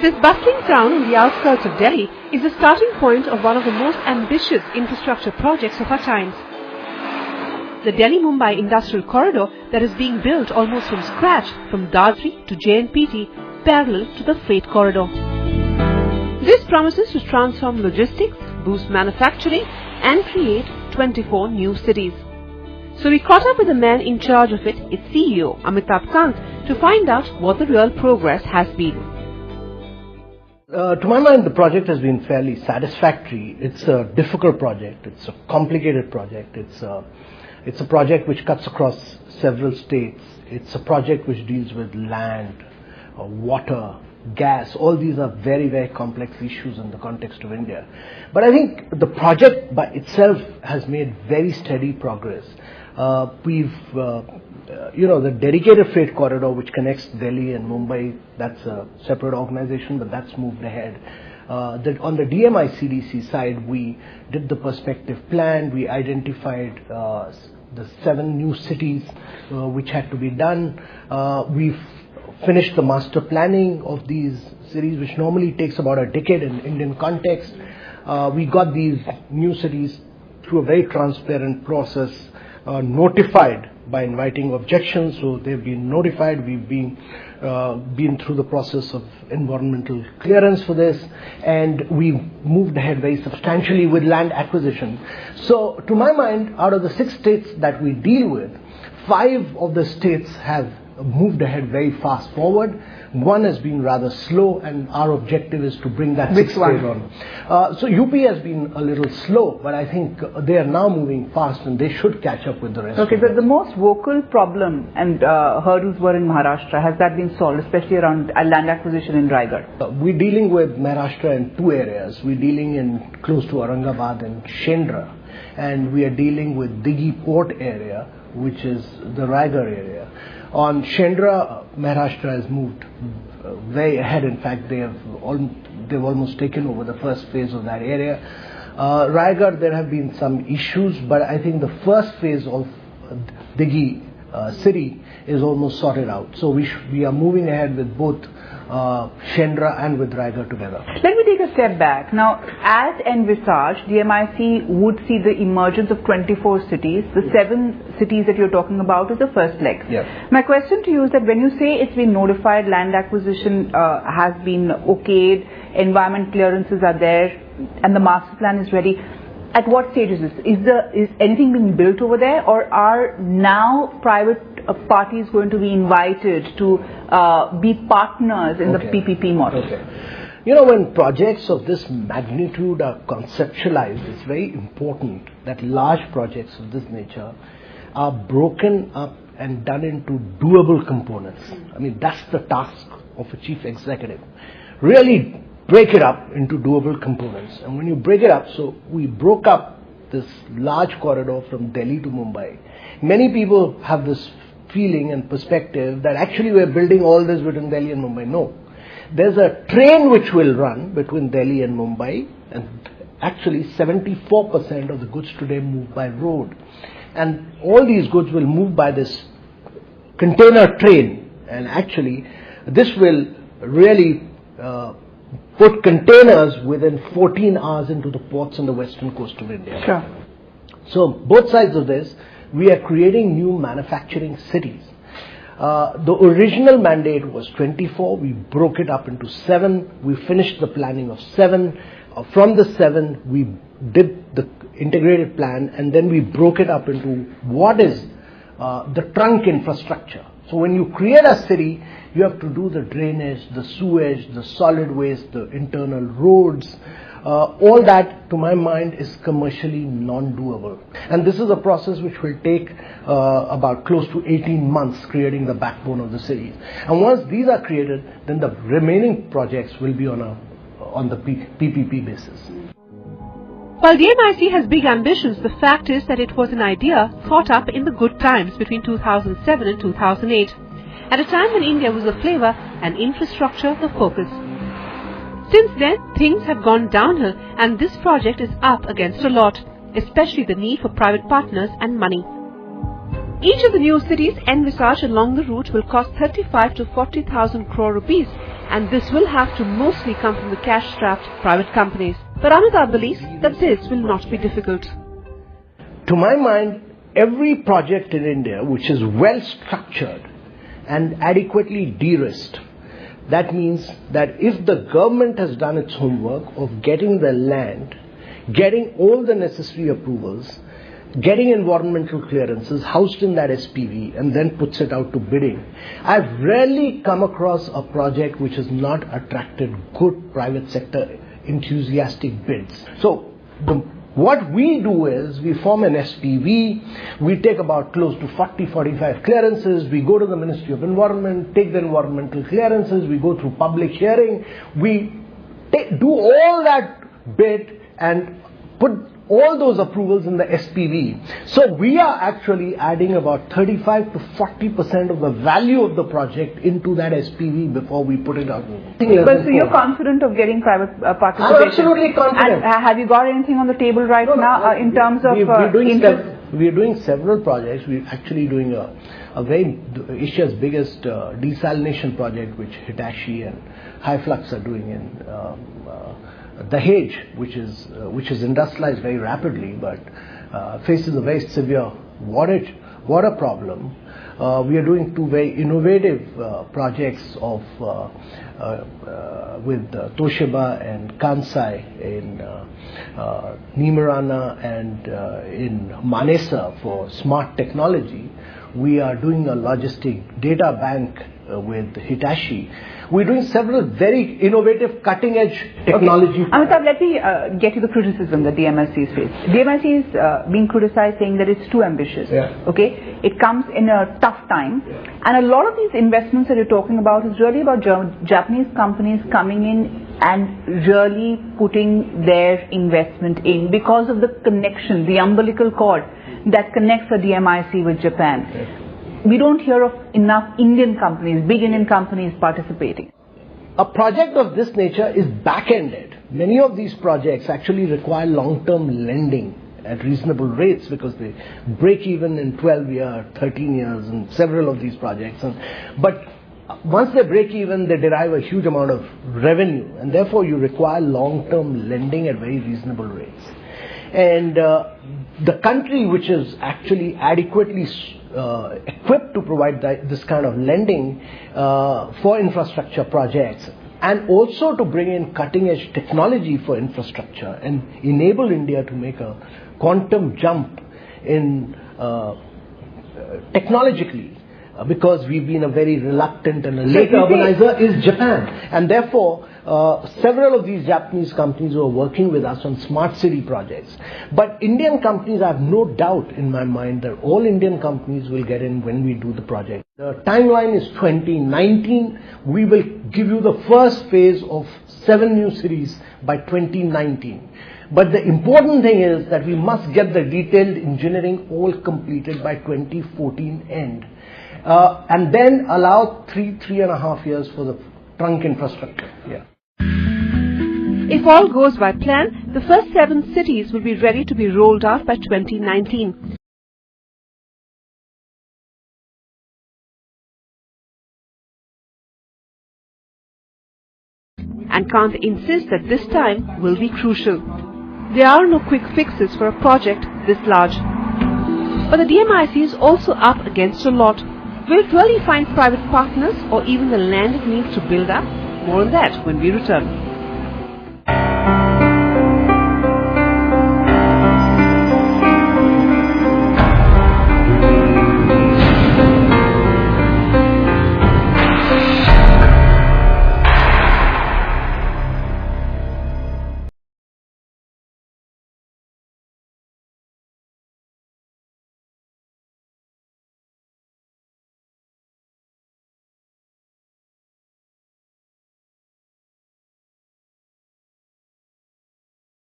This bustling town on the outskirts of Delhi is the starting point of one of the most ambitious infrastructure projects of our times. The Delhi-Mumbai Industrial Corridor that is being built almost from scratch from Dadri to JNPT, parallel to the freight corridor. This promises to transform logistics, boost manufacturing and create 24 new cities. So we caught up with the man in charge of it, its CEO, Amitabh Kant, to find out what the real progress has been. To my mind, the project has been fairly satisfactory. It's a difficult project. It's a complicated project. It's a project which cuts across several states. It's a project which deals with land, water, gas. All these are very, very complex issues in the context of India. But I think the project by itself has made very steady progress. The dedicated freight corridor which connects Delhi and Mumbai, that's a separate organization, but that's moved ahead. On the DMIC side, we did the perspective plan. We identified the 7 new cities which had to be done. We've finished the master planning of these cities, which normally takes about a decade in Indian context. We got these new cities through a very transparent process, notified by inviting objections, so they've been notified. We've been through the process of environmental clearance for this, and we've moved ahead very substantially with land acquisition. So to my mind, out of the 6 states that we deal with, 5 of the states have moved ahead very fast forward. 1 has been rather slow, and our objective is to bring that 6th state on. So UP has been a little slow, but I think they are now moving fast and they should catch up with the rest. Okay, the most vocal problem and hurdles were in Maharashtra. Has that been solved, especially around land acquisition in Raigad? We're dealing with Maharashtra in 2 areas. We're dealing in close to Aurangabad and Shendra, and we are dealing with Dighi port area, which is the Raigad area. On Shendra, Maharashtra has moved very ahead. In fact, they've almost taken over the first phase of that area. Raigad, there have been some issues, but I think the first phase of Dighi city is almost sorted out. So we are moving ahead with both Shendra and with Raigad together. Let me take a step back. Now, as envisaged, DMIC would see the emergence of 24 cities. The 7 cities that you're talking about is the first leg. Yes. My question to you is that when you say it's been notified, land acquisition has been okayed, environment clearances are there, and the master plan is ready, at what stage is this? Is anything being built over there, or are now private parties going to be invited to be partners in the PPP model? Okay. You know, when projects of this magnitude are conceptualized, it's very important that large projects of this nature are broken up and done into doable components. I mean, that's the task of a chief executive. Really break it up into doable components. And when you break it up, so we broke up this large corridor from Delhi to Mumbai. Many people have this feeling and perspective that actually we're building all this between Delhi and Mumbai. No. There's a train which will run between Delhi and Mumbai, and actually 74% of the goods today move by road. And all these goods will move by this container train, and actually this will really put containers within 14 hours into the ports on the western coast of India. Sure. So both sides of this, we are creating new manufacturing cities. The original mandate was 24. We broke it up into 7. We finished the planning of 7. From the 7, we did the integrated plan, and then we broke it up into what is the trunk infrastructure. So when you create a city, you have to do the drainage, the sewage, the solid waste, the internal roads. All that, to my mind, is commercially non-doable. And this is a process which will take about close to 18 months, creating the backbone of the cities. And once these are created, then the remaining projects will be on the PPP basis. While DMIC has big ambitions, the fact is that it was an idea thought up in the good times between 2007 and 2008, at a time when India was the flavor and infrastructure the focus. Since then, things have gone downhill, and this project is up against a lot, especially the need for private partners and money. Each of the new cities envisaged along the route will cost 35 to 40,000 crore rupees, and this will have to mostly come from the cash-strapped private companies. But Amitabh believes that this will not be difficult. To my mind, every project in India which is well structured and adequately de-risked, that means that if the government has done its homework of getting the land, getting all the necessary approvals, getting environmental clearances, housed in that SPV, and then puts it out to bidding, I've rarely come across a project which has not attracted good private sector enthusiastic bids. So what we do is we form an SPV, we take about close to 40-45 clearances, we go to the Ministry of Environment, take the environmental clearances, we go through public hearing, we do all that bit and put all those approvals in the SPV. So we are actually adding about 35 to 40% of the value of the project into that SPV before we put it out. But so you're confident of getting private participation? I'm absolutely confident. And have you got anything on the table right now in terms of we are doing several projects. We're actually doing Asia's biggest desalination project, which Hitachi and High Flux are doing in Dahej, which is industrialized very rapidly, but faces a very severe water problem. We are doing two very innovative projects with Toshiba and Kansai in Nimirana and in Manesa for smart technology. We are doing a logistic data bank with Hitachi. We're doing several very innovative, cutting-edge technology. Okay. Amitabh, let me get to the criticism that DMIC is faced. DMIC is being criticized, saying that it's too ambitious. Yeah. Okay, it comes in a tough time, yeah. And a lot of these investments that you're talking about is really about Japanese companies coming in and really putting their investment in because of the connection, the umbilical cord that connects the DMIC with Japan. Yeah. We don't hear of enough Indian companies, big Indian companies participating. A project of this nature is back-ended. Many of these projects actually require long-term lending at reasonable rates because they break even in 12 years, 13 years in several of these projects. But once they break even, they derive a huge amount of revenue, and therefore you require long-term lending at very reasonable rates. And the country which is actually adequately equipped to provide this kind of lending for infrastructure projects, and also to bring in cutting-edge technology for infrastructure and enable India to make a quantum jump in technologically, because we've been a very reluctant and a late urbanizer, is Japan. And therefore, several of these Japanese companies are working with us on smart city projects. But Indian companies, I have no doubt in my mind that all Indian companies will get in when we do the project. The timeline is 2019. We will give you the first phase of 7 new cities by 2019. But the important thing is that we must get the detailed engineering all completed by 2014 end. And then allow 3.5 years for the trunk infrastructure. Yeah. If all goes by plan, the first 7 cities will be ready to be rolled out by 2019. And Kant insists that this time will be crucial. There are no quick fixes for a project this large. But the DMIC is also up against a lot. Will it really find private partners or even the land it needs to build up? More on that when we return.